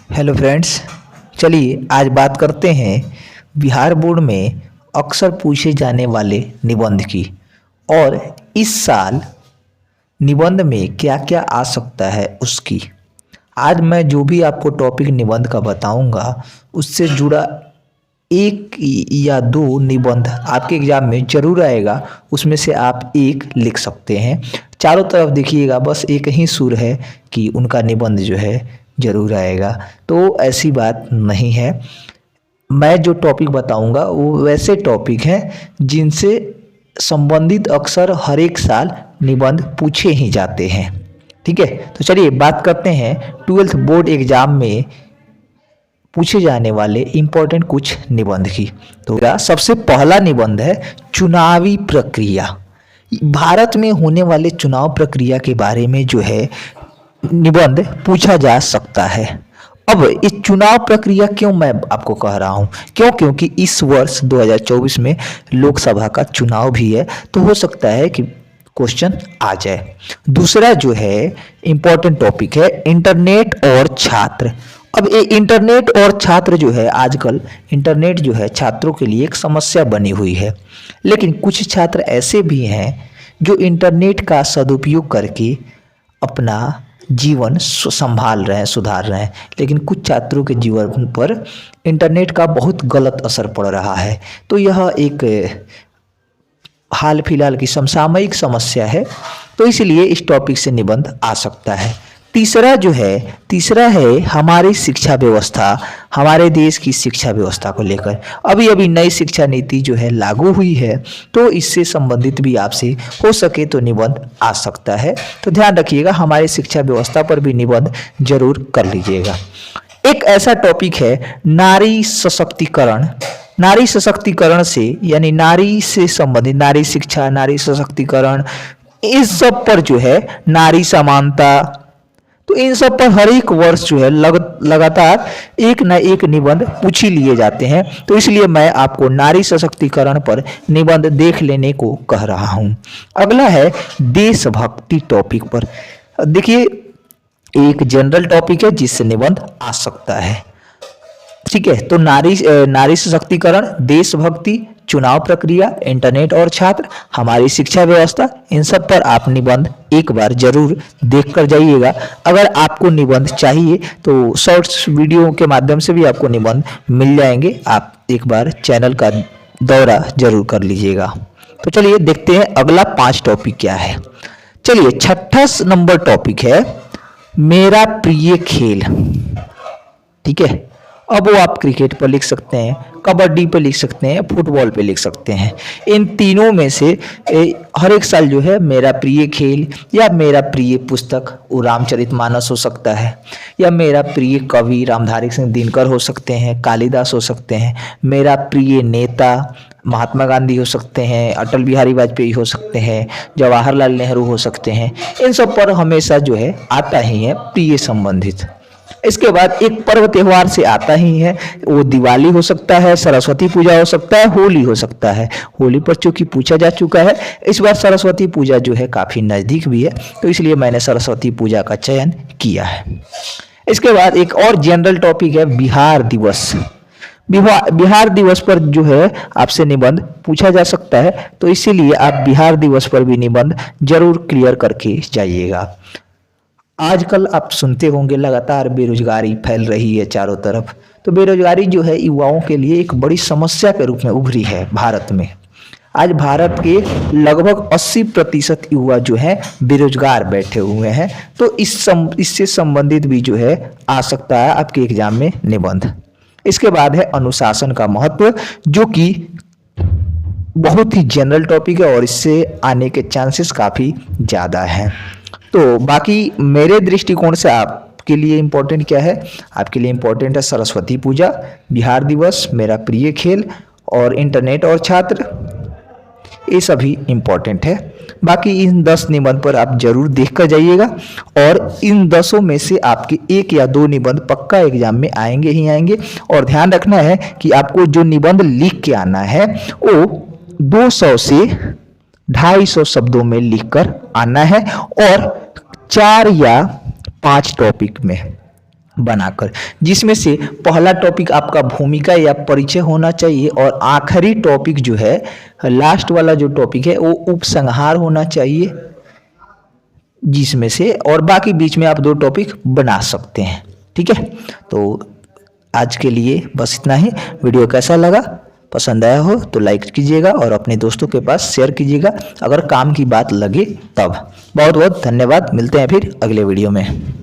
Hello friends, चलिए आज बात करते हैं बिहार बोर्ड में अक्सर पूछे जाने वाले निबंध की। और इस साल निबंध में क्या क्या आ सकता है उसकी। आज मैं जो भी आपको टॉपिक निबंध का बताऊंगा उससे जुड़ा एक या दो निबंध आपके एग्जाम में जरूर आएगा, उसमें से आप एक लिख सकते हैं। चारों तरफ देखिएगा, बस एक ही सुर है कि उनका निबंध जो है जरूर आएगा, तो ऐसी बात नहीं है। मैं जो टॉपिक बताऊंगा वो वैसे टॉपिक हैं जिनसे संबंधित अक्सर हर एक साल निबंध पूछे ही जाते हैं। ठीक है, तो चलिए बात करते हैं 12th बोर्ड एग्जाम में पूछे जाने वाले इम्पोर्टेंट कुछ निबंध की। तो सबसे पहला निबंध है चुनावी प्रक्रिया। भारत में होने वाले चुनाव प्रक्रिया के बारे में जो है निबंध पूछा जा सकता है। अब इस चुनाव प्रक्रिया क्यों मैं आपको कह रहा हूं, क्योंकि इस वर्ष 2024 में लोकसभा का चुनाव भी है, तो हो सकता है कि क्वेश्चन आ जाए। दूसरा जो है इम्पोर्टेंट टॉपिक है इंटरनेट और छात्र। अब ये इंटरनेट और छात्र जो है, आजकल इंटरनेट जो है छात्रों के लिए एक समस्या बनी हुई है, लेकिन कुछ छात्र ऐसे भी हैं जो इंटरनेट का सदुपयोग करके अपना जीवन संभाल रहे हैं, सुधार रहे हैं। लेकिन कुछ छात्रों के जीवन पर इंटरनेट का बहुत गलत असर पड़ रहा है। तो यह एक हाल फिलहाल की समसामयिक समस्या है, तो इसलिए इस टॉपिक से निबंध आ सकता है। तीसरा है हमारी शिक्षा व्यवस्था, हमारे देश की शिक्षा व्यवस्था को लेकर। अभी अभी नई शिक्षा नीति जो है लागू हुई है, तो इससे संबंधित भी आपसे हो सके तो निबंध आ सकता है। तो ध्यान रखिएगा, हमारी शिक्षा व्यवस्था पर भी निबंध जरूर कर लीजिएगा। एक ऐसा टॉपिक है नारी सशक्तिकरण। नारी सशक्तिकरण से यानी नारी से संबंधित, नारी शिक्षा, नारी सशक्तिकरण, इस सब पर जो है नारी समानता, तो इन सब पर हर एक वर्ष जो है लगातार एक न एक निबंध पूछ ही लिए जाते हैं। तो इसलिए मैं आपको नारी सशक्तिकरण पर निबंध देख लेने को कह रहा हूं। अगला है देशभक्ति टॉपिक पर। देखिए, एक जनरल टॉपिक है जिससे निबंध आ सकता है। ठीक है, तो नारी सशक्तिकरण, देशभक्ति, चुनाव प्रक्रिया, इंटरनेट और छात्र, हमारी शिक्षा व्यवस्था, इन सब पर आप निबंध एक बार जरूर देख कर जाइएगा। अगर आपको निबंध चाहिए तो शॉर्ट्स वीडियो के माध्यम से भी आपको निबंध मिल जाएंगे। आप एक बार चैनल का दौरा जरूर कर लीजिएगा। तो चलिए देखते हैं अगला 5 टॉपिक क्या है। चलिए, छठा नंबर टॉपिक है मेरा प्रिय खेल। ठीक है, अब वो आप क्रिकेट पर लिख सकते हैं, कबड्डी पे लिख सकते हैं, फुटबॉल पे लिख सकते हैं। इन तीनों में से हर एक साल जो है मेरा प्रिय खेल या मेरा प्रिय पुस्तक वो रामचरितमानस हो सकता है, या मेरा प्रिय कवि रामधारी सिंह दिनकर हो सकते हैं, कालिदास हो सकते हैं, मेरा प्रिय नेता महात्मा गांधी हो सकते हैं, अटल बिहारी वाजपेयी हो सकते हैं, जवाहरलाल नेहरू हो सकते हैं। इन सब पर हमेशा जो है आता ही है प्रिय संबंधित। इसके बाद एक पर्व त्योहार से आता ही है, वो दिवाली हो सकता है, सरस्वती पूजा हो सकता है, होली हो सकता है। होली पर चूंकि पूछा जा चुका है, इस बार सरस्वती पूजा जो है काफी नजदीक भी है, तो इसलिए मैंने सरस्वती पूजा का चयन किया है। इसके बाद एक और जनरल टॉपिक है बिहार दिवस। बिहार दिवस पर जो है आपसे निबंध पूछा जा सकता है, तो इसीलिए आप बिहार दिवस पर भी निबंध जरूर क्लियर करके जाइएगा। आजकल आप सुनते होंगे लगातार बेरोजगारी फैल रही है चारों तरफ। तो बेरोजगारी जो है युवाओं के लिए एक बड़ी समस्या के रूप में उभरी है भारत में। आज भारत के लगभग 80% युवा जो है बेरोजगार बैठे हुए हैं, तो इससे संबंधित भी जो है आ सकता है आपके एग्जाम में निबंध। इसके बाद है अनुशासन का महत्व, जो कि बहुत ही जनरल टॉपिक है और इससे आने के चांसेस काफी ज्यादा हैं। तो बाकी मेरे दृष्टिकोण से आपके लिए इम्पोर्टेंट क्या है? आपके लिए इम्पोर्टेंट है सरस्वती पूजा, बिहार दिवस, मेरा प्रिय खेल और इंटरनेट और छात्र, ये सभी इम्पोर्टेंट है। बाकी इन 10 निबंध पर आप जरूर देख कर जाइएगा, और इन 10 में से आपके 1 या 2 निबंध पक्का एग्जाम में आएंगे ही आएंगे। और ध्यान रखना है कि आपको जो निबंध लिख के आना है वो 200 से 250 शब्दों में लिखकर आना है, और 4 या 5 टॉपिक में। बनाकर, जिसमें से पहला टॉपिक आपका भूमिका या परिचय होना चाहिए और आखिरी टॉपिक जो है, लास्ट वाला जो टॉपिक है वो उपसंहार होना चाहिए, जिसमें से और बाकी बीच में आप 2 टॉपिक बना सकते हैं। ठीक है, तो आज के लिए बस इतना ही। वीडियो कैसा लगा, पसंद आया हो तो लाइक कीजिएगा और अपने दोस्तों के पास शेयर कीजिएगा अगर काम की बात लगे तब। बहुत बहुत धन्यवाद, मिलते हैं फिर अगले वीडियो में।